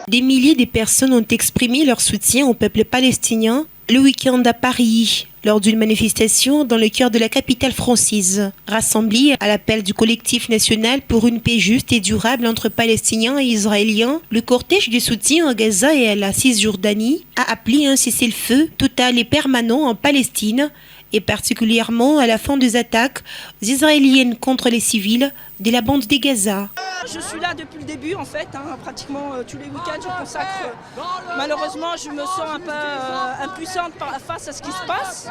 Des milliers de personnes ont exprimé leur soutien au peuple palestinien le week-end à Paris, lors d'une manifestation dans le cœur de la capitale française. Rassemblés à l'appel du collectif national pour une paix juste et durable entre Palestiniens et Israéliens, le cortège de soutien à Gaza et à la Cisjordanie a appelé un cessez-le-feu total et permanent en Palestine, et particulièrement à la fin des attaques israéliennes contre les civils de la bande de Gaza. Je suis là depuis le début en fait, pratiquement tous les week-ends je consacre. Malheureusement je me sens un peu impuissante face à ce qui se passe.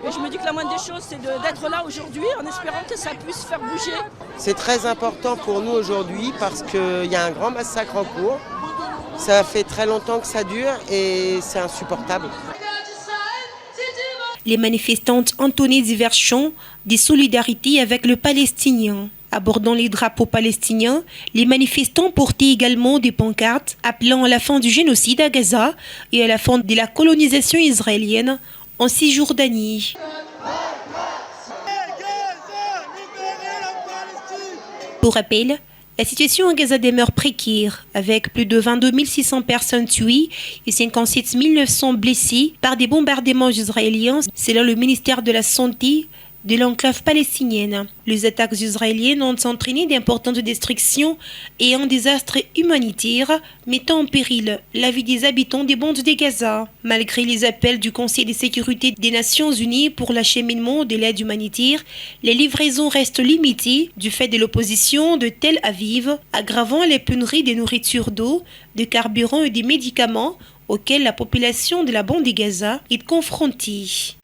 Et je me dis que la moindre des choses c'est d'être là aujourd'hui en espérant que ça puisse faire bouger. C'est très important pour nous aujourd'hui parce qu'il y a un grand massacre en cours. Ça fait très longtemps que ça dure et c'est insupportable. Les manifestantes entonnaient divers chants de solidarité avec le Palestinien. Abordant les drapeaux palestiniens, les manifestants portaient également des pancartes appelant à la fin du génocide à Gaza et à la fin de la colonisation israélienne en Cisjordanie. Pour rappel, la situation à Gaza demeure précaire, avec plus de 22 600 personnes tuées et 57 900 blessées par des bombardements israéliens, selon le ministère de la Santé de l'enclave palestinienne. Les attaques israéliennes ont entraîné d'importantes destructions et un désastre humanitaire, mettant en péril la vie des habitants des bandes de Gaza. Malgré les appels du Conseil de sécurité des Nations Unies pour l'acheminement de l'aide humanitaire, les livraisons restent limitées du fait de l'opposition de Tel Aviv, aggravant les pénuries de nourriture, d'eau, de carburant et de médicaments auxquels la population de la bande de Gaza est confrontée.